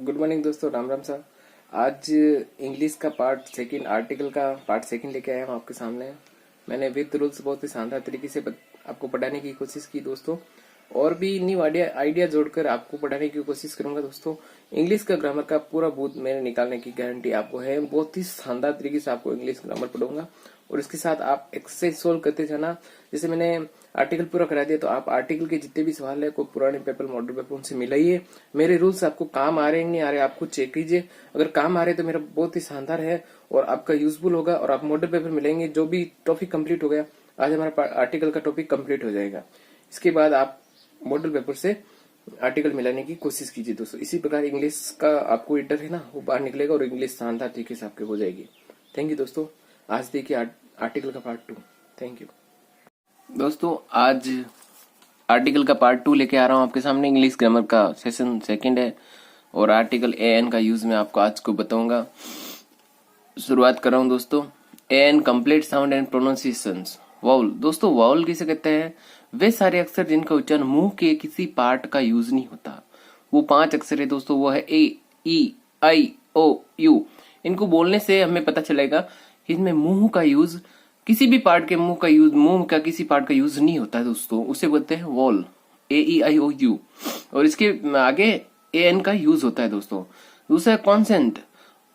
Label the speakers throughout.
Speaker 1: Good morning दोस्तों, Ram Ram sir. आज English का पार्ट सेकंड, आर्टिकल का पार्ट सेकंड लेके आया हूँ आपके सामने। मैंने विद रूल्स बहुत ही शानदार तरीके से आपको पढ़ाने की कोशिश की दोस्तों, और भी न्यू आइडिया जोड़कर आपको पढ़ाने की कोशिश करूंगा दोस्तों। इंग्लिश का ग्रामर का पूरा बूथ मेरे निकालने की गारंटी आपको है। बहुत ही शानदार तरीके से आपको इंग्लिश ग्रामर पढ़ाऊंगा, और इसके साथ आप एक्सरसाइज सोल्व करते जाना। जैसे मैंने आर्टिकल पूरा करा दिया, तो आप आर्टिकल के जितने भी सवाल है को पुराने पेपर, मॉडल पेपर, उनसे मिलाइए। मेरे रूल्स आपको काम आ रहे हैं नहीं आ रहे, आपको चेक कीजिए। अगर काम आ रहे तो मेरा बहुत ही शानदार है और आपका यूजफुल होगा, और आप मॉडल पेपर मिलेंगे। जो भी टॉपिक कंप्लीट हो गया, आज हमारा आर्टिकल का टॉपिक कंप्लीट हो जाएगा। इसके बाद आप मॉडल पेपर से आर्टिकल मिलाने की कोशिश कीजिए दोस्तों। इसी प्रकार इंग्लिश का आपको डर है ना, वो बाहर निकलेगा और इंग्लिश शानदार तरीके से आपके हो जाएगी। थैंक यू दोस्तों। आज देखिए आर्टिकल का पार्ट 2। थैंक यू दोस्तों। आज आर्टिकल का पार्ट 2 लेके आ रहा हूँ आपके सामने। इंग्लिश ग्रामर का सेशन सेकंड है, और आर्टिकल एन का यूज मैं आपको आज को बताऊंगा। शुरुआत कर रहा हूँ दोस्तों। An complete sound and pronunciations. Vowel दोस्तों, वाउल किसे कहते हैं? वे सारे अक्षर जिनका उच्चारण मुंह के किसी पार्ट का यूज नहीं होता। वो 5 अक्षर है दोस्तों, वो है ए, ई, आई, ओ, यू। इनको बोलने से हमें पता चलेगा कि इसमें मुंह का यूज, किसी भी पार्ट के मुंह का किसी पार्ट का यूज नहीं होता है दोस्तों। उसे बोलते हैं wall, A, E, I, O, you. और इसके आगे ए, एन का यूज होता है दोस्तों। दूसरा consonant,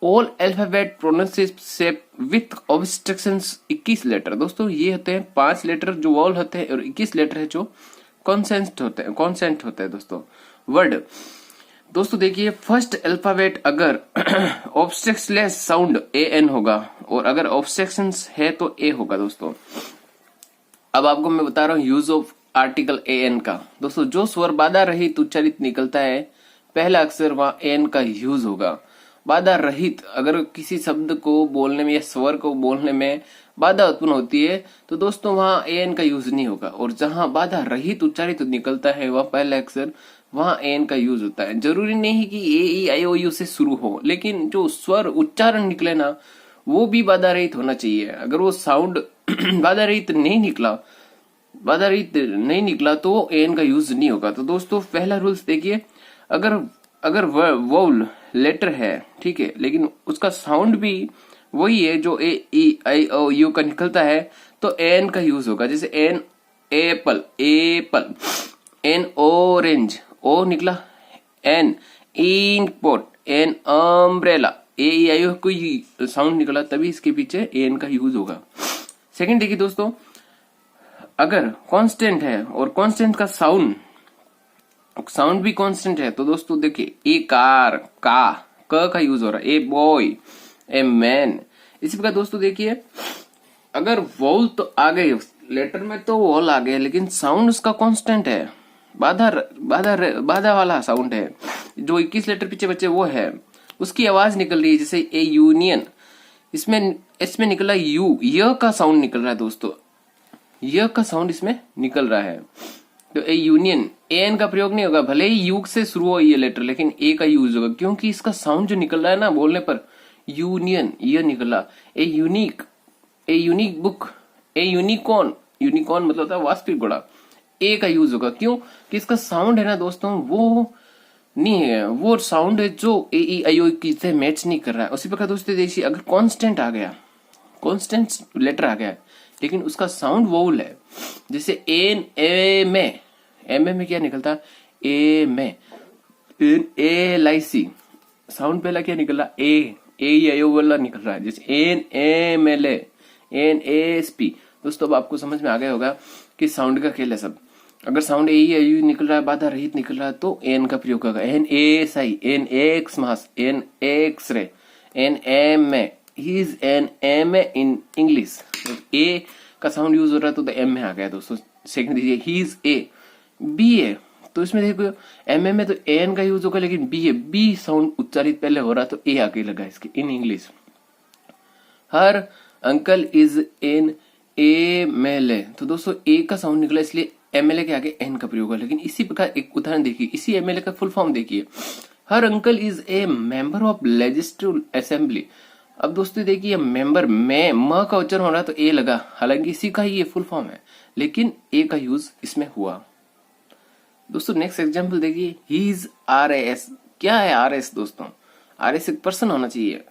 Speaker 1: all alphabet pronunciation with obstructions. 21 letter दोस्तों, ये होते हैं 5 लेटर जो वॉल होते हैं, और 21 लेटर है जो कॉन्सेंट होते हैं दोस्तों। वर्ड दोस्तों देखिए, फर्स्ट अल्फाबेट अगर ऑब्स्ट्रक्शनलेस साउंड ए एन होगा, और अगर ऑब्स्ट्रक्शंस है तो ए होगा दोस्तों। अब आपको मैं बता रहा हूँ use of article a an का दोस्तों। जो स्वर बाधा रहित उच्चारित निकलता है, पहला अक्षर वहां एन का यूज होगा। बाधा रहित, अगर किसी शब्द को बोलने में या स्वर को बोलने में बाधा उत्पन्न होती है तो दोस्तों वहां एन का यूज नहीं होगा। और जहां बाधा रहित उच्चारित निकलता है वह पहला अक्षर, वहां एन का यूज होता है। जरूरी नहीं कि ए, ई, आई, ओ, यू से शुरू हो, लेकिन जो स्वर उच्चारण निकले ना, वो भी बाधा रहित होना चाहिए। अगर वो साउंड बाधा रहित नहीं निकला तो एन का यूज नहीं होगा। तो दोस्तों पहला रूल्स देखिए, अगर वोवल लेटर है, ठीक है, लेकिन उसका साउंड भी वही है जो ए, ई, आई, ओ, यू का निकलता है, तो एन का यूज होगा। जैसे an apple, an orange, O निकला। An ink pot, an umbrella, A, E, I, O कोई साउंड निकला, तभी इसके पीछे एन का यूज होगा। सेकंड देखिए दोस्तों, अगर कांस्टेंट है और कांस्टेंट का साउंड भी कांस्टेंट है, तो दोस्तों देखिए, ए कार, का यूज हो रहा है। A boy, a man. इसी प्रकार दोस्तों देखिए, अगर वॉल तो आ गए लेटर में, तो वॉल आ गए, लेकिन साउंड उसका कांस्टेंट है, बाधा वाला साउंड है। जो 21 लेटर पीछे बचे वो है, उसकी आवाज निकल रही है। जैसे ए यूनियन, इसमें निकला यू, य का साउंड निकल रहा है दोस्तों, य का साउंड इसमें निकल रहा है। तो ए यूनियन, ए एन का प्रयोग नहीं होगा, भले ही यू से शुरू हो ये लेटर, लेकिन ए का यूज होगा, क्योंकि इसका साउंड जो निकल रहा है ना बोलने पर, यूनियन, ये निकला। A unique book, A unicorn मतलब होता है वास्तविक घोड़ा, ए का यूज होगा। क्यों कि इसका साउंड है ना दोस्तों, वो नहीं है, वो साउंड है जो ए, ई, आई, ओ की से मैच नहीं कर रहा है। उसी प्रकार दोस्तों देखिए, अगर कांस्टेंट आ गया, कांस्टेंट लेटर आ गया, लेकिन उसका साउंड वोवल है, जैसे एन एम में क्या निकलता? ए में। एल आई सी, साउंड पहला क्या निकला? ए, आई, ओ वाला निकल रहा है। जैसे an M L A, an S P. दोस्तों अब आपको समझ में आ गया होगा कि साउंड का खेल है सब। अगर साउंड ए, आई, यू निकल रहा है, बाधा रहित निकल रहा है, तो एन का प्रयोग होगा। An S I, an Xmas, an X ray, an M में। He is an M A in English. A का साउंड यूज हो रहा है तो एम में आ गया दोस्तों। सेकंड दीजिए, ही इज ए, बी ए, तो इसमें देखो एम ए में तो एन का यूज होगा, लेकिन बी ए, बी साउंड उच्चारित पहले हो रहा तो ए आगे लगा इसके in English. Her uncle is an MLA, तो दोस्तों ए का साउंड निकला, इसलिए एमएलए के आगे एन का प्रयोग है। लेकिन इसी प्रकार एक उदाहरण देखिए, इसी एमएलए का फुल फॉर्म देखिए, हर uncle is a member of legislative assembly. अब दोस्तों देखिए, मेंबर में म का उच्चारण हो रहा है तो ए लगा, हालांकि इसी का ही ये फुल फॉर्म है, लेकिन ए का यूज इसमें हुआ। दोस्तों नेक्स्ट एग्जांपल देखिए, हीज RAS, क्या है आर एस दोस्तों? आर एस एक पर्सन होना चाहिए,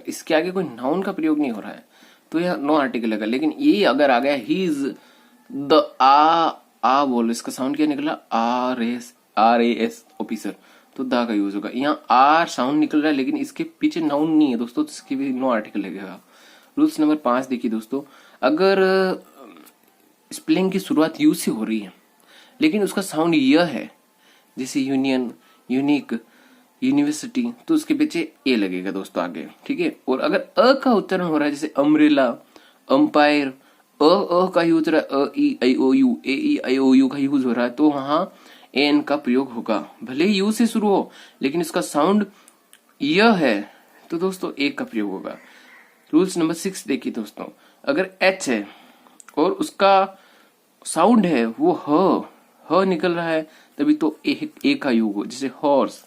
Speaker 1: इसके आगे कोई नाउन का प्रयोग नहीं हो रहा है, तो यह नो आर्टिकल है। लेकिन ये अगर आ गया ही इज द आ बोल, इसका साउंड क्या निकला? आर ए एस ऑफिसर, तो द का यूज होगा। यहाँ आर साउंड निकल रहा है लेकिन इसके पीछे नाउन नहीं है दोस्तों, तो इसके भी नो आर्टिकल लगेगा। रूल्स नंबर 5 देखिए दोस्तों, अगर स्पेलिंग की शुरुआत यू से हो रही है लेकिन उसका साउंड य है, जैसे यूनियन, यूनिक, यूनिवर्सिटी, तो उसके पीछे ए लगेगा दोस्तों आगे, ठीक है। और अगर अ का उच्चारण हो रहा है, जैसे अम्ब्रेला, अंपायर, अ का यूज हो रहा है, A E I O U, A E I O U का यूज हो रहा है, तो वहां एन का प्रयोग होगा। भले ही यू से शुरू हो लेकिन इसका साउंड य है, तो दोस्तों ए का प्रयोग होगा। रूल्स नंबर 6 देखिए दोस्तों, अगर एच है और उसका साउंड है वो ह निकल रहा है, तभी तो ए का योग हो, जैसे हॉर्स,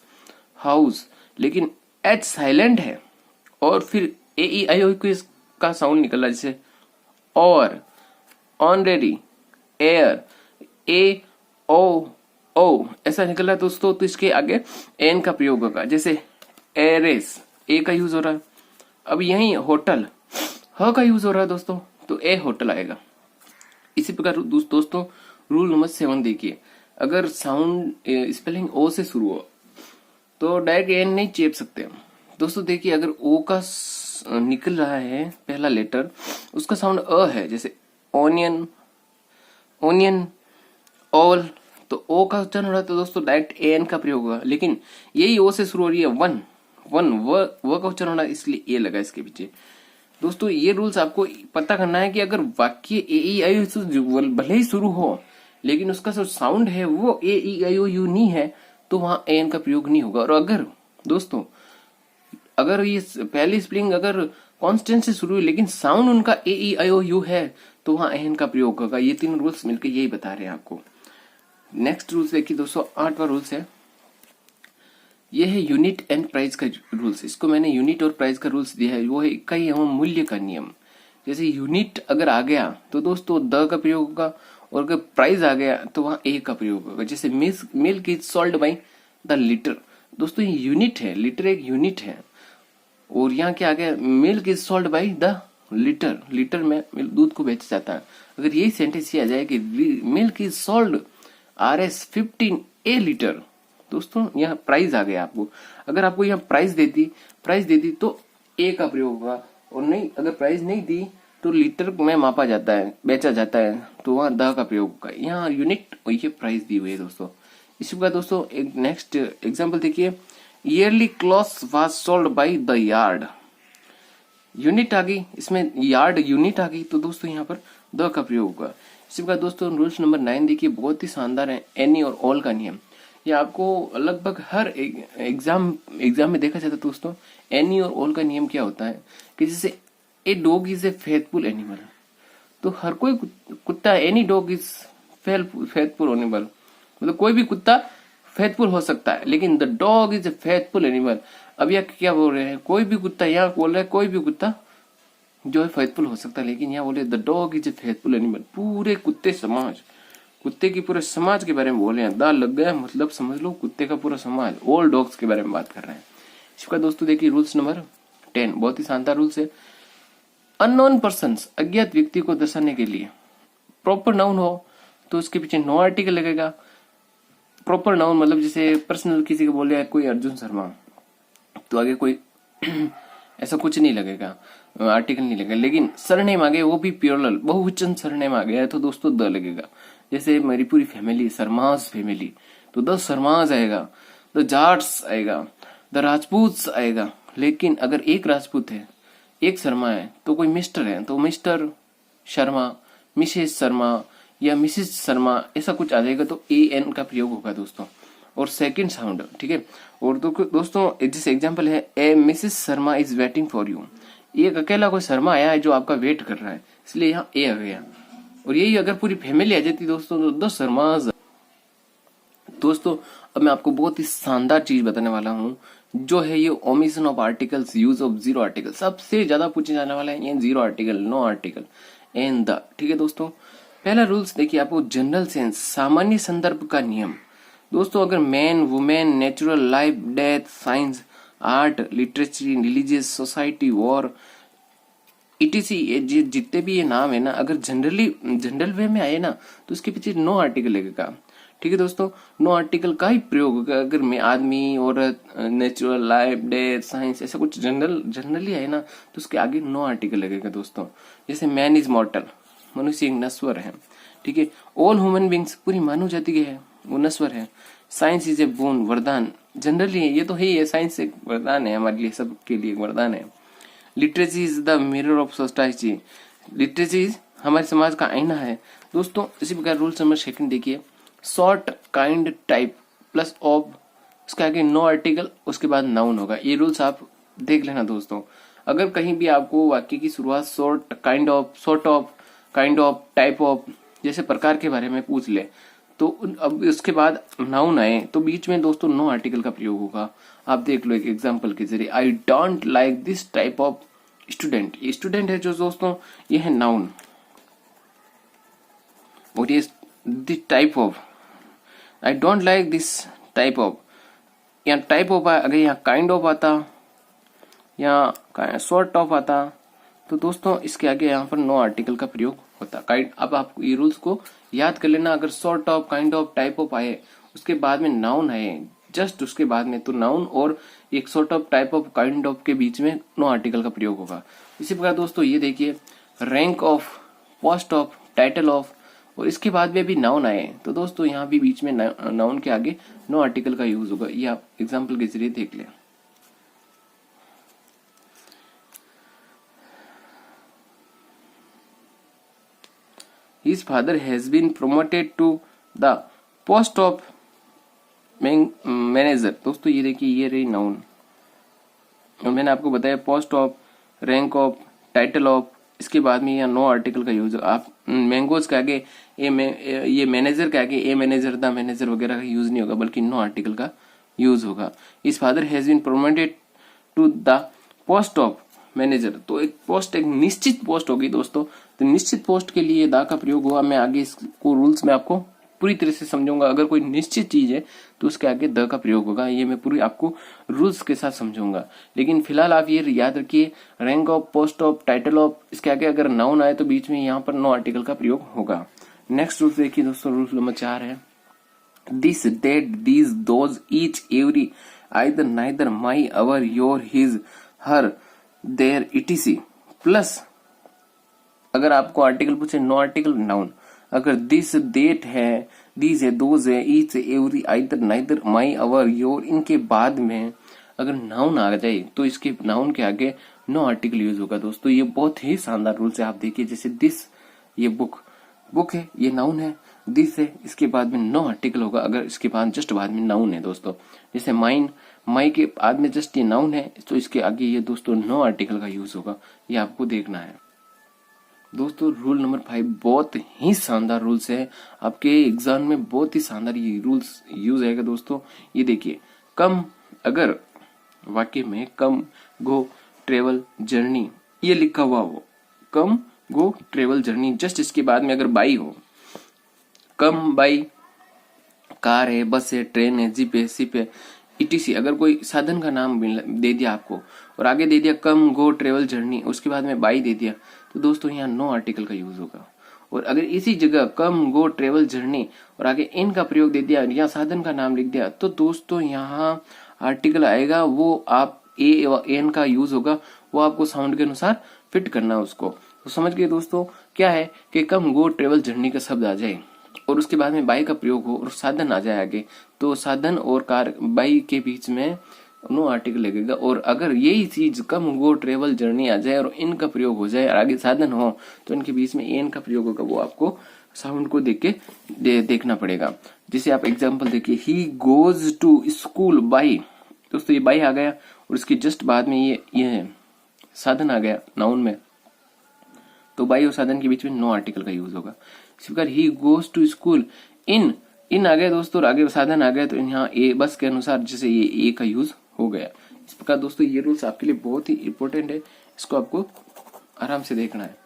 Speaker 1: हाउस। लेकिन एच साइलेंट है और फिर ए ई आई ओ का साउंड निकल रहा है, जैसे और, ऑनरेडी, एयर, ए ओ ओ ऐसा निकल रहा है दोस्तों, तो इसके आगे एन का प्रयोग होगा, जैसे एरेस, ए का यूज हो रहा है। अब यही होटल, ह का यूज हो रहा है दोस्तों, तो ए होटल आएगा। इसी प्रकार दोस्तों रूल नंबर 7 देखिए, अगर साउंड स्पेलिंग ओ से शुरू हो तो डायरेक्ट एन नहीं चेप सकते दोस्तों। देखिए अगर ओ का निकल रहा है पहला लेटर, उसका साउंड अ है, जैसे ओनियन, ओनियन, ऑल, तो ओ का उच्चारण हो रहा है तो दोस्तों डायरेक्ट एन का प्रयोग होगा। लेकिन यही ओ से शुरू हो रही है, वन व का उच्चारण होना, इसलिए ए लगा इसके पीछे। दोस्तों ये रूल्स आपको पता करना है कि अगर वाक्य ए ई आई ओ भले ही शुरू हो लेकिन उसका जो साउंड है वो ए ई आई ओ यू नहीं है, तो वहां एन का प्रयोग नहीं होगा। और अगर दोस्तों अगर ये पहली स्पेलिंग अगर कॉन्स्टेंट से शुरू हुई लेकिन साउंड उनका ए ई आई ओ यू है, तो वहां एन का प्रयोग होगा। ये 3 रूल्स मिलकर यही बता रहे हैं आपको। नेक्स्ट रूल्स देखिए दोस्तों, 8वां रूल्स है, ये है यूनिट एंड प्राइस का रूल्स। इसको मैंने यूनिट और प्राइस का रूल्स दिया है, वो है इकाई एवं मूल्य का नियम। जैसे यूनिट अगर आ गया तो दोस्तों द का प्रयोग होगा, और अगर प्राइस आ गया तो वहां ए का प्रयोग होगा। जैसे milk is sold by the litre, दोस्तों ये यूनिट है, लीटर एक यूनिट है। और यहाँ क्या आ गया, milk is sold by the litre, litre में दूध को बेचा जाता है। अगर यही सेंटेंस आ जाए कि milk is sold RS 15 A litre, दोस्तों यहाँ प्राइस आ गया आपको। अगर आपको यहाँ प्राइस देती तो ए का प्रयोग होगा, और नहीं अगर प्राइस नहीं दी तो लीटर में मापा जाता है, बेचा जाता है, तो वहां द का प्रयोग होगा। यहाँ यूनिट और ये प्राइस दी हुई है दोस्तों। इसी प्रकार दोस्तों एक नेक्स्ट एग्जाम्पल देखिए, early clothes was sold by the yard, unit आ गई इसमें, यार्ड यूनिट आ गई, तो दोस्तों यहाँ पर द का प्रयोग होगा। इसी प्रकार दोस्तों रूल्स नंबर 9 देखिए, बहुत ही शानदार है, एनी और ऑल का नियम। ये आपको लगभग हर एग्जाम में देखा जाता है दोस्तों। एनी और ऑल का नियम क्या होता है कि जैसे a dog is a faithful animal, तो हर कोई कुत्ता, any dog is faithful animal, मतलब कोई भी कुत्ता फेथफुल हो सकता है, लेकिन the dog is a faithful animal. अब यह क्या बोल रहे हैं, कोई भी कुत्ता, यहाँ बोल रहे हैं कोई भी कुत्ता जो है फेथफुल हो सकता है, लेकिन यहाँ बोले the dog is a faithful animal, पूरे कुत्ते समाज, कुत्ते की पूरे समाज के बारे में बोल रहे हैं। दा लग गया मतलब समझ लो कुत्ते का पूरा समाज, ऑल डॉग्स के बारे में बात कर रहे हैं। इसका दोस्तों देखिए रूल्स नंबर 10, बहुत ही शानदार रूल्स है। अननोन पर्सन्स, अज्ञात व्यक्ति को दर्शाने के लिए प्रॉपर नाउन हो तो उसके पीछे नो आर्टिकल लगेगा। प्रॉपर नाउन मतलब जैसे पर्सनल किसी को बोले कोई अर्जुन शर्मा, तो आगे कोई ऐसा कुछ नहीं लगेगा, आर्टिकल नहीं लगेगा। लेकिन सरनेम आ गया, वो भी प्यूरल बहुवचन सरनेम आ गया है, तो दोस्तों द लगेगा। जैसे मेरी पूरी फैमिली शर्माज फैमिली, तो द शर्माज आएगा, द जाट्स आएगा, द राजपूत आएगा। लेकिन अगर एक राजपूत है एक शर्मा है तो कोई मिस्टर है तो मिस्टर शर्मा, मिसेस शर्मा या मिसेस शर्मा ऐसा कुछ आ जाएगा, तो AN का प्रयोग होगा दोस्तों। और सेकंड साउंड, ठीक है। और दोस्तों जैसे एग्जांपल है, A Mrs Sharma is waiting for you, एक अकेला कोई शर्मा आया है जो आपका वेट कर रहा है, इसलिए यहाँ ए आ गया। और यही अगर पूरी फैमिली आ जाती दोस्तों तो 10 शर्माज। दोस्तों अब मैं आपको बहुत ही शानदार चीज बताने वाला हूँ, जो है ये omission of articles, use of zero article. सबसे ज्यादा पूछे जाने वाला है ये zero article, no article and the, ठीक है दोस्तों। पहला रूल्स देखिए आपको, जनरल सेंस, सामान्य संदर्भ का नियम। दोस्तों अगर man, women, natural, life, death, science, art, literature, religious, society, war, etc., ये जितने भी ये नाम है ना, अगर जनरल वे में आए ना तो उसके पीछे नो आर्टिकल लगेगा। ठीक है दोस्तों, नो आर्टिकल का ही प्रयोग होगा। अगर मैं आदमी, औरत, नेचुरल, लाइफ, डेथ, साइंस, ऐसा कुछ जनरली आए ना तो उसके आगे नो आर्टिकल लगेगा दोस्तों। जैसे मैन इज मॉर्टल, मनुष्य एक नश्वर है। ठीक है, ऑल ह्यूमन बींग्स, पूरी मानव जाति के है वो नश्वर है। साइंस इज ए बोन, वरदान, जनरली ये तो है ही है, साइंस एक वरदान है हमारे लिए, सबके लिए एक वरदान है। Literacy is the mirror of society, literacy हमारे समाज का आईना है दोस्तों। इसी प्रकार रूल नंबर सेकंड देखिए, short, kind, type plus of, उसके आगे नो आर्टिकल, उसके बाद नाउन होगा। ये रूल्स आप देख लेना दोस्तों। अगर कहीं भी आपको वाक्य की शुरुआत short, kind of, sort of, kind of, type of जैसे प्रकार के बारे में पूछ ले तो अब उसके बाद नाउन आए तो बीच में दोस्तों नो आर्टिकल का प्रयोग होगा। आप देख लो एक एग्जांपल के जरिए, I don't like this type of student, ये स्टूडेंट है जो दोस्तों ये है नाउन, और ये this type of, I don't like this type of, यहाँ टाइप ऑफ अगर यहाँ काइंड ऑफ आता या सॉर्ट ऑफ आता तो दोस्तों इसके आगे यहाँ पर नो आर्टिकल का प्रयोग होता। काइंड, अब आप ये रूल्स को याद कर लेना। अगर sort of, kind of, type of आए, उसके बाद में नाउन आए, जस्ट उसके बाद में, तो नाउन और एक sort of, type of, kind of के बीच में नो आर्टिकल का प्रयोग होगा। इसी प्रकार दोस्तों ये देखिए, rank of, post of, title of, और इसके बाद में भी नाउन आए तो दोस्तों यहाँ भी बीच में नाउन के आगे नो आर्टिकल का यूज होगा। ये आप एग्जाम्पल के जरिए देख लें। His father has been promoted to the post of manager. दोस्तों ये देखिए, ये रही नाउन, और मैंने आपको बताया post of, rank of, title of, इसके बाद में यहाँ नो आर्टिकल का यूज। आप मैंगोज के आगे ये मैनेजर के आगे ए मैनेजर, द मैनेजर वगैरह का यूज नहीं होगा, बल्कि नो आर्टिकल का यूज होगा। इस father has been promoted to the post of manager, तो एक पोस्ट, एक निश्चित पोस्ट होगी दोस्तों, तो निश्चित पोस्ट के लिए दा का प्रयोग हुआ। मैं आगे इसको रूल्स में आपको पूरी तरह से समझाऊंगा। अगर कोई निश्चित चीज है तो उसके आगे द का प्रयोग होगा, ये मैं पूरी आपको रूल्स के साथ समझाऊंगा। लेकिन फिलहाल आप ये याद रखिए, rank of, post of, title of, इसके आगे अगर नाउन आए तो बीच में यहाँ पर नो आर्टिकल का प्रयोग होगा। नेक्स्ट रूल देखिए दोस्तों, रूल नंबर 4 है, this, that, these, those, each, every, either, neither, my, our, your, his, her, their, etc plus, अगर आपको आर्टिकल पूछे नो आर्टिकल, नाउन। अगर दिस, डेट है, दीज है, दोज है, each, every, either, neither, my, our, your, इनके बाद में अगर नाउन आ जाए तो इसके नाउन के आगे नो आर्टिकल यूज होगा दोस्तों। ये बहुत ही शानदार रूल है। आप देखिए, जैसे दिस, ये बुक है, ये नाउन है, दिस है, इसके बाद में नो आर्टिकल होगा अगर इसके बाद जस्ट बाद में नाउन है दोस्तों। जैसे माइन, माई के बाद में जस्ट ये नाउन है तो इसके आगे ये दोस्तों नो आर्टिकल का यूज होगा, ये आपको देखना है दोस्तों। रूल नंबर 5 बहुत ही शानदार रूल्स है, आपके एग्जाम में बहुत ही शानदार ये रूल्स यूज आएगा दोस्तों। ये देखिए, कम, अगर वाक्य में कम, गो, ट्रेवल, जर्नी ये लिखा हुआ हो, कम, गो, ट्रेवल, जर्नी, जस्ट इसके बाद में अगर बाई हो, कम बाई, कार है, बस है, ट्रेन है, जीप है, शिप है, इटीसी, अगर कोई साधन का नाम दे दिया आपको और आगे दे दिया कम, गो, ट्रेवल, जर्नी, उसके बाद में बाई दे दिया तो दोस्तों यहाँ नो आर्टिकल का यूज होगा। और अगर इसी जगह कम, गो, ट्रेवल, जर्नी और आगे इन का प्रयोग दे दिया या साधन का नाम लिख दिया तो दोस्तों यहाँ आर्टिकल आएगा, वो आप ए व एन का यूज होगा, वो आपको साउंड के अनुसार फिट करना है उसको। तो समझ गए दोस्तों, क्या है कि कम, गो, ट्रेवल, जर्नी का शब्द आ जाए और उसके बाद में बाई का प्रयोग हो और साधन आ जाए आगे, तो साधन और कार, बाई के बीच में नो आर्टिकल लगेगा। और अगर यही चीज कम, गो, ट्रेवल, जर्नी आ जाए और इन का प्रयोग हो जाए और आगे साधन हो तो इनके बीच में एन का प्रयोग होगा, वो आपको साउंड को देख के देखना पड़ेगा। जैसे आप एग्जाम्पल देखिए, he goes to school by, दोस्तों ये बाई आ गया और इसके जस्ट बाद में ये साधन आ गया नाउन में, तो बाई और साधन के बीच में नो आर्टिकल का यूज होगा। इसी प्रकार ही गोज टू स्कूल, इन आ गया दोस्तों और आगे साधन आ गया तो यहाँ ए बस के अनुसार जैसे ये ए का यूज हो गया। इस प्रकार दोस्तों ये रूल्स आपके लिए बहुत ही इंपॉर्टेंट है, इसको आपको आराम से देखना है।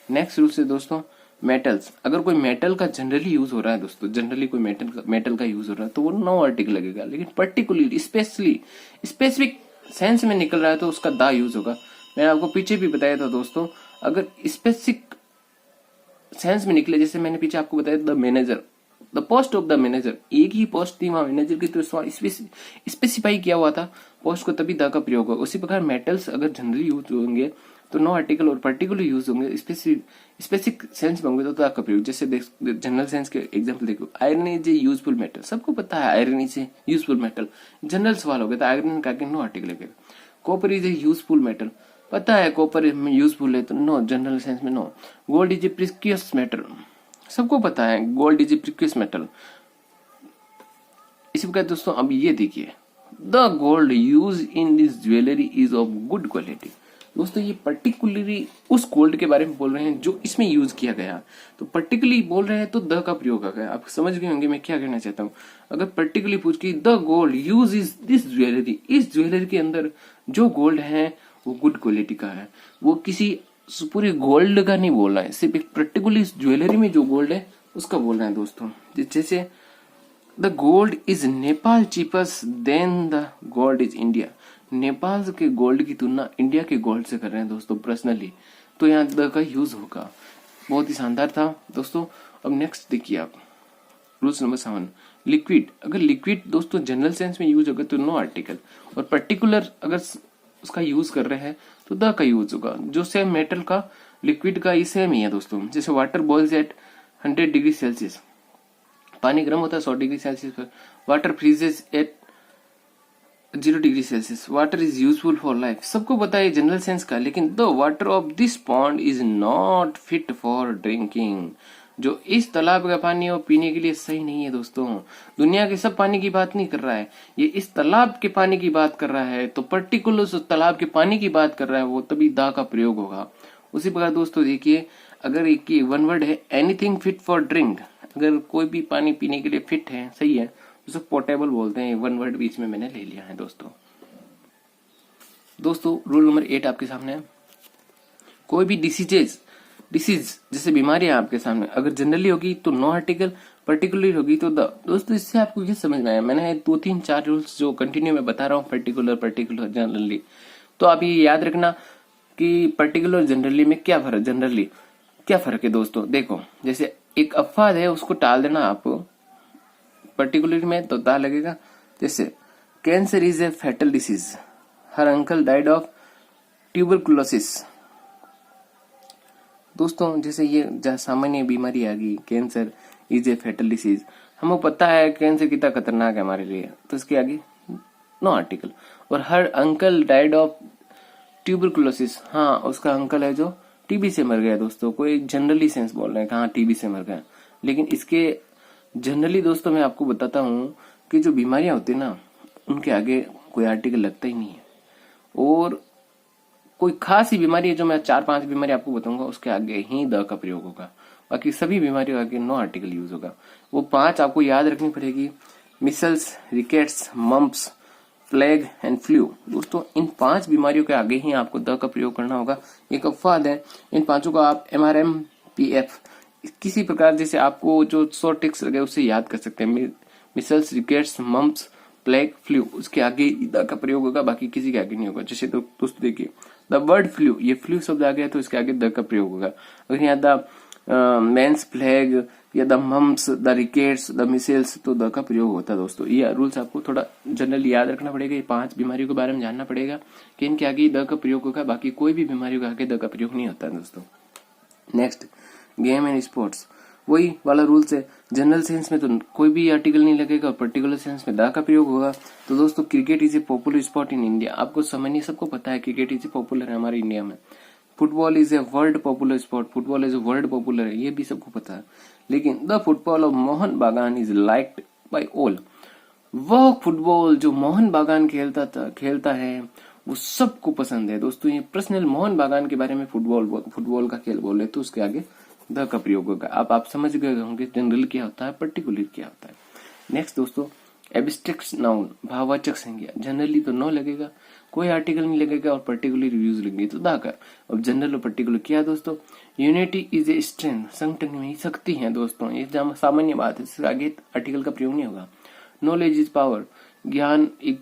Speaker 1: नेक्स्ट रूल से दोस्तों, मेटल्स, अगर कोई मेटल का जनरली यूज हो रहा है दोस्तों, जनरली कोई मेटल का यूज हो रहा है तो वो नो आर्टिकल लगेगा। लेकिन पर्टिकुलरली स्पेसिफिक सेंस में निकल रहा है तो उसका द यूज होगा। मैंने आपको पीछे भी बताया था दोस्तों, अगर स्पेसिफिक सेंस में निकले, जैसे मैंने पीछे आपको बताया the manager, the post of the manager, एक ही पोस्ट थी वहां मैनेजर की, तो स्पेसिफाई किया हुआ था पोस्ट को, तभी द का प्रयोग होगा। उसी प्रकार मेटल्स अगर जनरली यूज होंगे तो नो आर्टिकल, और पर्टिकुलर यूज होंगे स्पेसिफिक सेंस में होंगे तो द का प्रयोग। जैसे जनरल सेंस के एग्जांपल देखो, iron is a useful metal, सबको पता है iron is a useful metal. General सवाल हो गया तो आयरन का नो आर्टिकल लगेगा। Copper is a useful metal, पता है कॉपर यूजफुल है तो नो, जनरल सेंस में no. Gold is a precious metal, सबको पता है gold is a precious metal. इसी प्रकार दोस्तों अब ये देखिए, the gold use in this jewellery is of good quality. दोस्तों ये पर्टिकुलरली उस गोल्ड के बारे में बोल रहे हैं जो इसमें यूज किया गया, तो पर्टिकुलरली बोल रहे हैं तो द का प्रयोग आ गया। आप समझ गए होंगे मैं क्या कहना चाहता हूँ। अगर पर्टिकुलरली पूछ के the gold use is this jewellery, इस ज्वेलरी के अंदर जो गोल्ड है वो गुड क्वालिटी का है, वो किसी पूरी गोल्ड का नहीं बोल रहा है, सिर्फ एक पर्टिकुलर ज्वेलरी में जो गोल्ड है उसका बोल रहे हैं दोस्तों। जैसे the gold is Nepal cheapest then the gold is India, Nepal के गोल्ड की तुलना इंडिया के गोल्ड से कर रहे हैं दोस्तों पर्सनली, तो यहाँ द का यूज होगा। बहुत ही शानदार था दोस्तों। अब नेक्स्ट देखिए आप, रूल्स नंबर 7, लिक्विड, अगर लिक्विड दोस्तों जनरल सेंस में यूज होगा तो नो आर्टिकल, और पर्टिकुलर अगर उसका यूज कर रहे हैं तो द का यूज होगा। जो सेम मेटल का लिक्विड का ये सेम ही है दोस्तों। जैसे water boils at 100 degree Celsius, पानी गर्म होता है 100 डिग्री सेल्सियस पर। Water freezes at 0 degree Celsius, water is useful for life, सबको पता है जनरल सेंस का। लेकिन the water of this pond is not fit for drinking, जो इस तालाब का पानी है वो पीने के लिए सही नहीं है दोस्तों। दुनिया के सब पानी की बात नहीं कर रहा है, ये इस तालाब के पानी की बात कर रहा है, तो पर्टिकुलर उस तालाब के पानी की बात कर रहा है वो, तभी द का प्रयोग होगा। उसी प्रकार दोस्तों देखिए, अगर एक वन वर्ड है एनीथिंग फिट फॉर ड्रिंक, अगर कोई भी पानी पीने के लिए फिट है, सही है, उसे पोर्टेबल बोलते हैं। वन वर्ड बीच में मैंने ले लिया है दोस्तों। रूल नंबर 8 आपके सामने है। कोई भी डिसीज जैसे बीमारियां आपके सामने अगर जनरली होगी तो नो आर्टिकल, पर्टिकुलर होगी तो द। दोस्तों इससे आपको ये समझ में आया, मैंने 2-3-4 रूल्स जो कंटिन्यू में बता रहा हूँ, पर्टिकुलर जनरली, तो आप ये याद रखना कि पर्टिकुलर जनरली में क्या फर्क है दोस्तों। देखो जैसे एक अफवाह है उसको टाल देना आप पर्टिकुलर में तो दा लगेगा। जैसे cancer is a fatal disease, her uncle died of tuberculosis. दोस्तों जैसे ये सामान्य बीमारी आ गई, cancer is a fatal disease, हमें पता है कैंसर कितना खतरनाक है हमारे लिए, तो इसके आगे नो आर्टिकल। और हर अंकल डाइड ऑफ ट्यूबरकुलोसिस, हाँ उसका अंकल है जो टीबी से मर गया दोस्तों। कोई जनरली सेंस बोल रहे हैं हाँ टीबी से मर गया, लेकिन इसके जनरली दोस्तों मैं आपको बताता हूँ कि जो बीमारियां होती है ना उनके आगे कोई आर्टिकल लगता ही नहीं है। और कोई खास ही बीमारी है जो मैं 4-5 बीमारी आपको बताऊंगा उसके आगे ही द का प्रयोग होगा, बाकी सभी बीमारियों आगे नो आर्टिकल यूज होगा। वो 5 आपको याद रखनी पड़ेगी, micelles, rickets, mumps, plague and flu. दोस्तों इन 5 बीमारियों के आगे ही आपको द का प्रयोग करना होगा। एक अपवाद है, इन 5 को आप MRMPF किसी प्रकार जैसे आपको जो शॉर्ट टेक्स्ट लगे उससे याद कर सकते हैं। Micelles, rickets, mumps, plague, flu, उसके आगे द का प्रयोग होगा, बाकी किसी के आगे नहीं होगा। जैसे तो दोस्तों देखिए द वर्ड फ्लू, ये फ्लू शब्द आ गया तो इसके आगे द का प्रयोग होगा। अगर यहाँ द मेंस प्लेग या the mumps, the rickets, the micelles, तो द का प्रयोग होता है दोस्तों। ये रूल्स आपको थोड़ा जनरली याद रखना पड़ेगा। ये 5 बीमारियों के बारे में जानना पड़ेगा कि इनके आगे द का प्रयोग होगा, बाकी कोई भी बीमारियों के आगे द का प्रयोग नहीं होता है दोस्तों। नेक्स्ट, गेम एंड स्पोर्ट्स, वही वाला रूल्स है। जनरल सेंस में तो कोई भी आर्टिकल नहीं लगेगा और पर्टिकुलर सेंस में द का प्रयोग होगा। तो दोस्तों cricket is a popular sport in India, आपको सामान्य सबको पता है क्रिकेट इज ए पॉपुलर है हमारे इंडिया में। Football is a world popular sport, football is a world popular है, ये भी सबको पता है। लेकिन द फुटबॉल ऑफ मोहन बागान इज लाइक्ड बाय ऑल, वह फुटबॉल जो मोहन बागान खेलता है वो सबको पसंद है दोस्तों। ये पर्सनल मोहन बागान के बारे में फुटबॉल का खेल बोले तो उसके आगे द का प्रयोग होगा। आप समझ गए होंगे जनरल क्या होता है, पर्टिकुलर क्या होता है। नेक्स्ट दोस्तों, एब्स्ट्रैक्ट नाउन भाववाचक संज्ञा, जनरली तो नो लगेगा, कोई आर्टिकल नहीं लगेगा और पर्टिकुलर यूज लगेगी तो दा कर। अब जनरल और पर्टिकुलर क्या दोस्तों, यूनिटी इज ए स्ट्रेंथ, संगठन में ही शक्ति है दोस्तों, ये सामान्य बात है, इससे आगे आर्टिकल का प्रयोग नहीं होगा। नॉलेज इज पावर, ज्ञान एक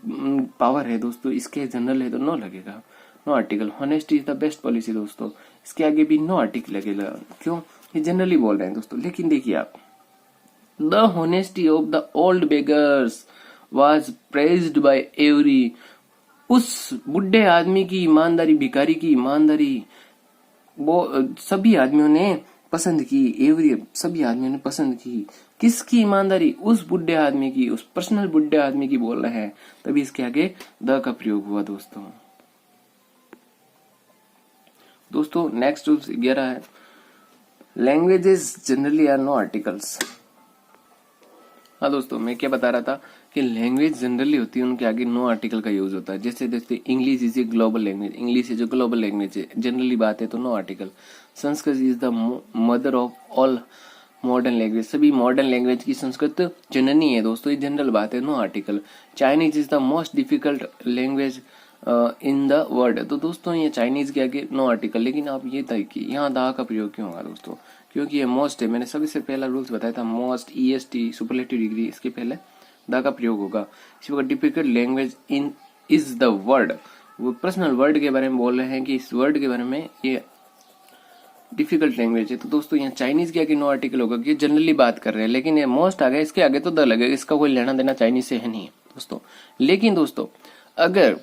Speaker 1: पावर है दोस्तों, इसके जनरल है तो नो लगेगा, no article. Honesty is the best policy दोस्तों, इसके आगे भी नो आर्टिकल लगेगा, क्यों, ये जनरली बोल रहे हैं दोस्तों। लेकिन देखिए आप, the honesty of the old beggars was praised by every, उस बुढ़े आदमी की ईमानदारी, भिखारी की ईमानदारी वो सभी आदमियों ने पसंद की, एवरी सभी आदमियों ने पसंद की। किसकी ईमानदारी, उस बुढ़े आदमी की, उस पर्सनल बुढ़े आदमी की बोल रहे हैं, तभी इसके आगे द का प्रयोग हुआ दोस्तों। दोस्तों नेक्स्ट रूल 11 है, languages generally are no articles. हाँ दोस्तों, मैं क्या बता रहा था कि लैंग्वेज जनरली होती है, उनके आगे नो आर्टिकल का यूज होता है। जैसे जैसे English is a global language, English है जो ग्लोबल लैंग्वेज है, जनरली बात है तो no article. Sanskrit is the mother of all modern language, सभी मॉडर्न लैंग्वेज की संस्कृत जननी है दोस्तों, ये जनरल बात है, no article. Chinese is the most difficult language in the world, तो दोस्तों ये चाइनीज के आगे नो आर्टिकल। लेकिन आप ये देखिए यहाँ दा का प्रयोग क्यों होगा दोस्तों, क्योंकि ये मोस्ट है, मैंने सभी से पहला रूल्स बताया था, मोस्ट EST सुपरलेटिव डिग्री, इसके पहले दा का प्रयोग होगा। इसी प्रकार difficult language in is the word, वो पर्सनल वर्ड के बारे में बोल रहे हैं कि इस वर्ड के बारे में ये डिफिकल्ट लैंग्वेज है, तो दोस्तों यहाँ चाइनीज के आगे नो आर्टिकल होगा, कि जनरली बात कर रहे हैं। लेकिन ये मोस्ट आ गया, इसके आगे तो द लगेगा, इसका कोई लेना देना चाइनीज से है नहीं दोस्तों। लेकिन दोस्तों अगर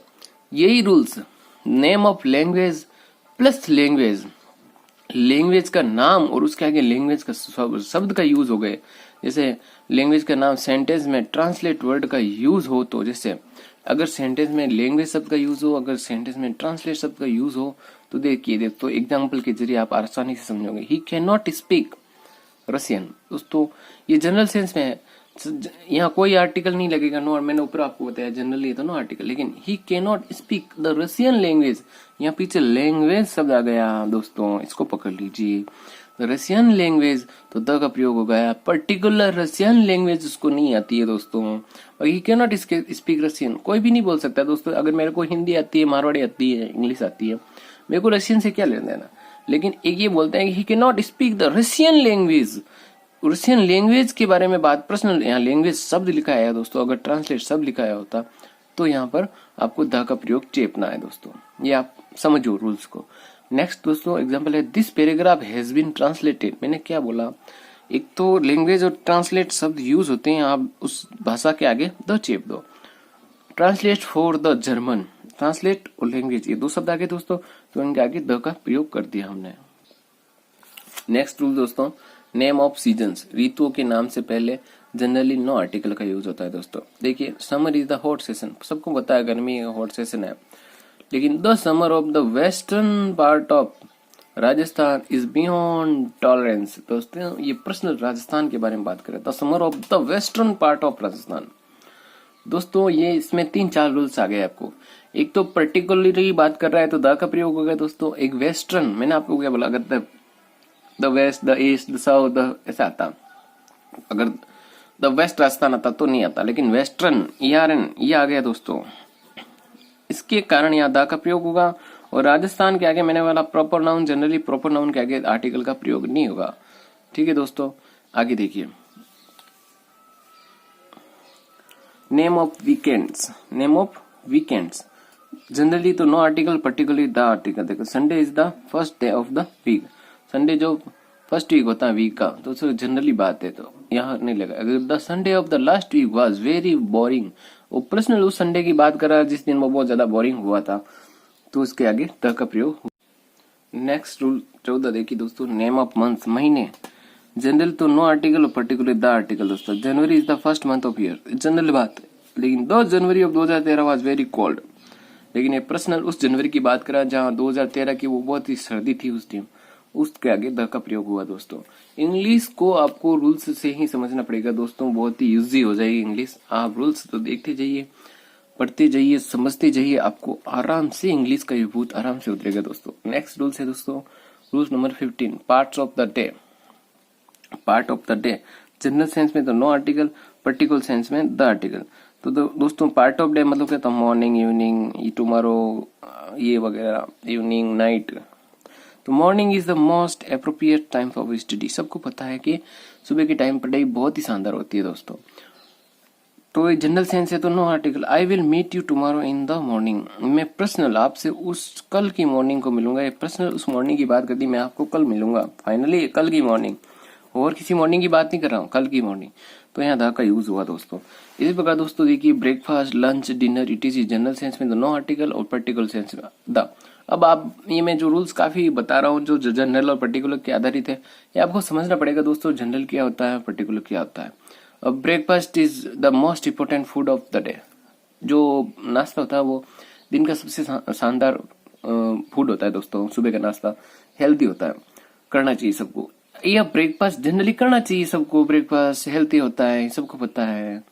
Speaker 1: यही rules name of language plus language, language का नाम और उसके आगे लैंग्वेज का शब्द का यूज हो गए, जैसे लैंग्वेज का नाम सेंटेंस में ट्रांसलेट वर्ड का यूज हो, तो जैसे अगर सेंटेंस में लैंग्वेज शब्द का यूज हो, अगर सेंटेंस में ट्रांसलेट शब्द का यूज हो, तो देखिए दोस्तों एग्जाम्पल के जरिए आप आसानी से समझोगे। He can not speak Russian, दोस्तों ये जनरल सेंस में है, यहाँ कोई आर्टिकल नहीं लगेगा, नो, मैंने ऊपर आपको बताया जनरली तो नो आर्टिकल। लेकिन he can not speak the Russian language, यहाँ पीछे लैंग्वेज शब्द आ गया दोस्तों, इसको पकड़ लीजिए, रशियन लैंग्वेज, तो द का प्रयोग हो गया। पर्टिकुलर रशियन लैंग्वेज उसको नहीं आती है दोस्तों, और he can not speak Russian, कोई भी नहीं बोल सकता दोस्तों। अगर मेरे को हिंदी आती है, मारवाड़ी आती है, इंग्लिश आती है, मेरे को रशियन से क्या लेना देना। लेकिन एक ये बोलते हैं कि he can not speak the Russian language, Russian language के बारे में बात, पर्सनल यहाँ लैंग्वेज शब्द लिखा है दोस्तों, अगर ट्रांसलेट शब्द लिखा होता तो यहाँ पर आपको द का प्रयोग चेपना है दोस्तों, ये आप समझो रूल्स को। नेक्स्ट दोस्तों एग्जांपल है, this paragraph has been translated, मैंने क्या बोला, एक तो लैंग्वेज और ट्रांसलेट शब्द यूज होते हैं, आप उस भाषा के आगे द चेप दो। Translate for the German, translate और लैंग्वेज, ये दो शब्द आगे दोस्तों, तो इनके आगे द का प्रयोग कर दिया हमने। नेक्स्ट रूल दोस्तों, नेम ऑफ सीजन्स, ऋतुओं के नाम से पहले जनरली नो आर्टिकल का यूज होता है दोस्तों। देखिए summer is the hot session, सबको पता है गर्मी हॉट सेशन है, लेकिन the summer of the western part of Rajasthan is beyond tolerance, दोस्तों ये पर्सनल राजस्थान के बारे में बात करें, the summer of the western part of Rajasthan. दोस्तों ये इसमें 3-4 रूल्स आ गए आपको, एक तो पर्टिकुलरली बात कर रहा है तो द का प्रयोग होगा दोस्तों। एक वेस्टर्न, मैंने आपको क्या बोला, अगर the west, the east, the south, the ऐसा आता, अगर द वेस्ट राजस्थान आता तो नहीं आता, लेकिन वेस्टर्न ERN ये आ गया दोस्तों, इसके कारण यहाँ द का प्रयोग होगा। और राजस्थान के आगे मैंने वाला proper noun, generally proper noun के आगे आर्टिकल का प्रयोग नहीं होगा, ठीक है दोस्तों। आगे देखिए, name of weekends, name of weekends generally तो no article, particularly the article. देखो Sunday is the first day of the week, Sunday जो फर्स्ट वीक होता है वीक का, तो जनरली बात है तो यहाँ नहीं लगा। अगर the Sunday of the last week was very boring, वो पर्सनल उस संडे की बात कर रहा है जिस दिन वो बहुत ज्यादा बोरिंग हुआ था, तो उसके आगे द का प्रयोग। नेक्स्ट रूल 14 देखिए दोस्तों, नेम ऑफ मंथ, महीने, जनरल तो नो आर्टिकल और पर्टिकुलर द आर्टिकल दोस्तों। जनवरी is the first month of year, general बात है, लेकिन 2 January of 2013 was very cold, लेकिन ये पर्सनल उस जनवरी की बात करा जहां 2013 की वो बहुत ही सर्दी थी उस टाइम, उसके आगे द का प्रयोग हुआ दोस्तों। इंग्लिश को आपको रूल्स से ही समझना पड़ेगा दोस्तों, बहुत ही इजी हो जाएगी इंग्लिश, आप रूल्स तो देखते जाइए, पढ़ते जाइए, समझते जाइए, आपको आराम से इंग्लिश का विभूत आराम से उतरेगा दोस्तों। नेक्स्ट रूल्स है दोस्तों, rules number 15, parts of the day, part of the day general sense में तो नो आर्टिकल, पर्टिकुलर सेंस में द आर्टिकल। तो दोस्तों पार्ट ऑफ डे मतलब क्या, मॉर्निंग, इवनिंग, टुमारो, ये वगैरह, इवनिंग, नाइट। तो morning is the most appropriate time for study. सबको पता है कि सुबह की टाइम पढ़ाई बहुत ही शानदार होती है दोस्तों। तो ये जनरल सेंस है तो no article. I will meet you tomorrow in the morning. मैं पर्सनल आपसे उस कल की मॉर्निंग को मिलूंगा। ये पर्सनल उस मॉर्निंग की बात कर दी, मैं आपको कल मिलूंगा। फाइनली कल की मॉर्निंग, और किसी मॉर्निंग की बात नहीं कर रहा हूँ, कल की मॉर्निंग। तो यहाँ द का यूज हुआ दोस्तों। इसी प्रकार दोस्तों देखिए breakfast, lunch, dinner, etc. general sense में द नो आर्टिकल और पर्टिकुलर सेंस में द। अब आप ये मैं जो रूल्स काफी बता रहा हूँ जो जनरल और पर्टिकुलर के आधारित है, ये आपको समझना पड़ेगा दोस्तों। जनरल क्या होता है, पर्टिकुलर क्या होता है। अब breakfast is the most important food of the day. जो नाश्ता होता है वो दिन का सबसे शानदार फूड होता है दोस्तों। सुबह का नाश्ता हेल्दी होता है, करना चाहिए सबको। यह ब्रेकफास्ट जनरली करना चाहिए सबको। ब्रेकफास्ट हेल्थी होता है, सबको पता है,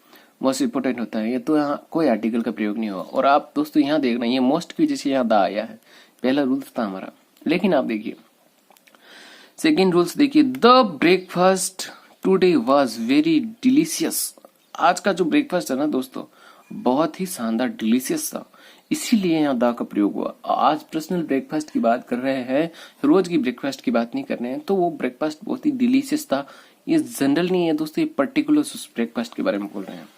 Speaker 1: मोस्ट इम्पोर्टेंट होता है। ये तो यहाँ कोई आर्टिकल का प्रयोग नहीं हुआ। और आप दोस्तों यहाँ देख रहे हैं, ये मोस्ट की वजह से यहाँ दा आया है। पहला रूल्स था हमारा, लेकिन आप देखिए सेकेंड रूल्स देखिए, the breakfast today was very delicious. आज का जो ब्रेकफास्ट है ना दोस्तों, बहुत ही शानदार डिलीशियस था, इसीलिए यहाँ दा का प्रयोग हुआ। आज पर्सनल ब्रेकफास्ट की बात कर रहे हैं, रोज की ब्रेकफास्ट की बात नहीं कर रहे हैं। तो वो ब्रेकफास्ट बहुत ही डिलीशियस था। ये जनरल नहीं है दोस्तों, ये पर्टिकुलर ब्रेकफास्ट के बारे में बोल रहे हैं।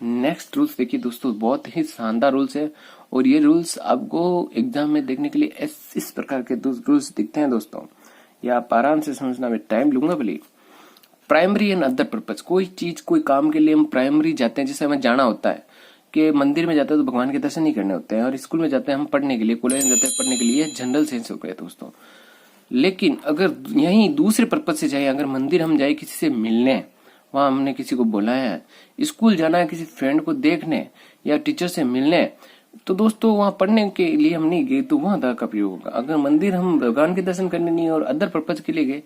Speaker 1: नेक्स्ट रूल्स देखिए दोस्तों, बहुत ही शानदार रूल्स है। और ये रूल्स आपको एग्जाम में देखने के लिए इस प्रकार के रूल्स दिखते हैं दोस्तों। ये आप आराम से समझना, मैं टाइम लूंगा भले। प्राइमरी एंड अदर पर्पज, कोई चीज कोई काम के लिए हम प्राइमरी जाते हैं, जैसे हमें जाना होता है कि मंदिर में जाते हैं तो भगवान के दर्शन नहीं करने होते हैं, और स्कूल में जाते हैं हम पढ़ने के लिए, कॉलेज में जाते हैं पढ़ने के लिए, जनरल सेंस हो गए दोस्तों। लेकिन अगर यही दूसरे पर्पज से जाए, अगर मंदिर हम जाए किसी से मिलने, वहां हमने किसी को बुलाया है, स्कूल जाना है किसी फ्रेंड को देखने या टीचर से मिलने, तो दोस्तों वहां पढ़ने के लिए हम नहीं गए तो वहां द का प्रयोग होगा। अगर मंदिर हम भगवान के दर्शन करने नहीं और अदर पर्पज के लिए गए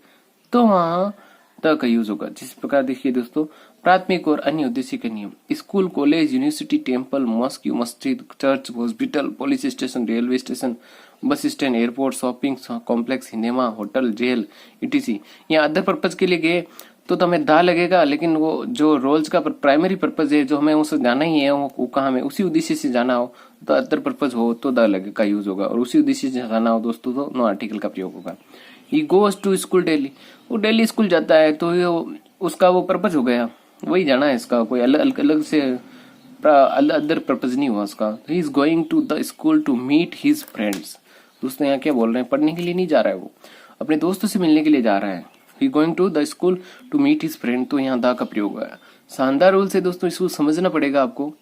Speaker 1: तो वहां द का यूज होगा। जिस प्रकार देखिए दोस्तों, प्राथमिक और अन्य उद्देश्य के नियम, school, college, university, temple, mosque, मस्जिद, church, hospital, police station, railway station, bus stand, airport, shopping complex, cinema, hotel, jail, etc. यहाँ अदर पर्पज के लिए गए तो हमें दा लगेगा, लेकिन वो जो रोल्स का प्राइमरी पर्पज है, जो हमें उसे जाना ही है, वो कहाँ हमें उसी उद्देश्य से जाना हो तो अदर पर्पज हो तो द लगेगा का यूज होगा, और उसी उद्देश्य से जाना हो दोस्तों तो नो आर्टिकल का प्रयोग होगा। He goes to school daily, वो डेली स्कूल जाता है तो ये उसका वो पर्पज हो गया, वही जाना है, इसका कोई अलग अलग से अदर पर्पज नहीं हुआ उसका। He is going to the school to meet his friends. दोस्तों यहाँ क्या बोल रहे हैं, पढ़ने के लिए नहीं जा रहा है, वो अपने दोस्तों से मिलने के लिए जा रहा है। He going to the school to meet his friend, तो यहाँ द का प्रयोग हुआ है। शानदार रूल से दोस्तों, इसको समझना पड़ेगा आपको।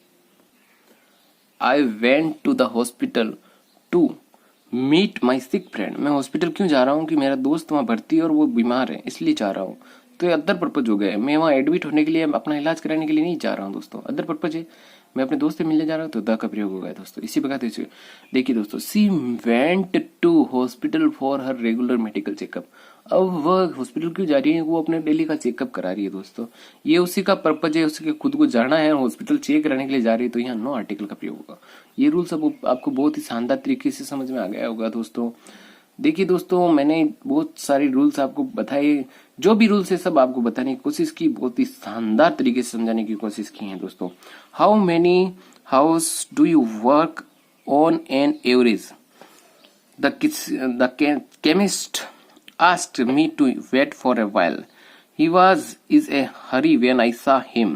Speaker 1: I went to the hospital to meet my sick friend. मैं हॉस्पिटल क्यों जा रहा हूँ कि मेरा दोस्त वहां भर्ती है और वो बीमार है, इसलिए जा रहा हूँ। तो ये अदर पर्पज हो गया। मैं वहां एडमिट होने के लिए, अपना इलाज कराने के लिए नहीं जा रहा हूँ दोस्तों, अदर पर्पज है, मैं अपने दोस्त से मिलने जा रहा हूँ, तो द का प्रयोग हो गया दोस्तों। इसी प्रकार देखिए दोस्तों, she went to hospital for her regular medical checkup. अब वह हॉस्पिटल क्यों जा रही है, वो अपने डेली का चेकअप करा रही है दोस्तों। ये उसी का पर्पज है, उसके खुद को जाना है, हॉस्पिटल चेक कराने के लिए जा रही है, तो यहाँ नो आर्टिकल का प्रयोग होगा। ये रूल सब आपको बहुत ही शानदार तरीके से समझ में आ गया होगा दोस्तों। देखिए दोस्तों, मैंने बहुत सारे रूल्स आपको बताए, जो भी रूल्स है सब आपको बताने की कोशिश की, बहुत ही शानदार तरीके से समझाने की कोशिश की है दोस्तों। How many house do you work on an average, the chemist asked me to wait for a while. He was in a hurry when I saw him.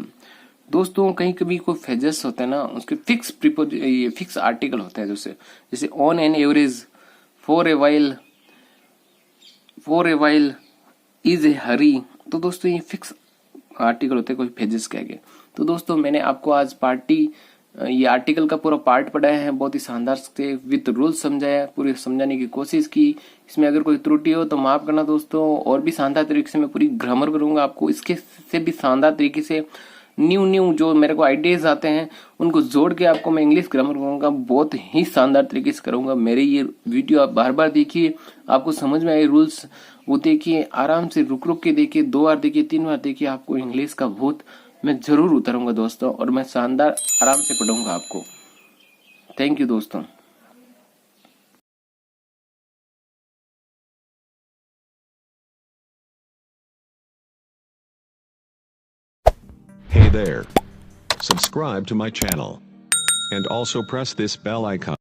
Speaker 1: दोस्तों कहीं कभी कोई फेजेस होते हैं ना, उसके फिक्स आर्टिकल होते हैं, जैसे on an average, for a while, is a hurry. तो दोस्तों ये फिक्स आर्टिकल होते हैं, कोई फेजेस कह गए। तो दोस्तों मैंने आपको आज ये आर्टिकल का पूरा पार्ट पढ़ाया है, बहुत ही शानदार से विद रूल्स समझाया, पूरी समझाने की कोशिश की। इसमें अगर कोई त्रुटि हो तो माफ करना दोस्तों, और भी शानदार तरीके से मैं पूरी ग्रामर करूंगा आपको, इसके से भी शानदार तरीके से न्यू जो मेरे को आइडियाज आते हैं उनको जोड़ के आपको मैं इंग्लिश ग्रामर करूंगा, बहुत ही शानदार तरीके से करूंगा। मेरे ये वीडियो आप बार बार देखिए, आपको समझ में आए रूल्स, वो देखिए आराम से, रुक रुक के देखिए, 2 बार देखिए, 3 बार देखिए, आपको इंग्लिश का भूत मैं जरूर उतारूंगा दोस्तों, और मैं शानदार आराम से पढ़ूंगा आपको। थैंक यू दोस्तों।
Speaker 2: Hey there. Subscribe to my channel. And also press this bell icon.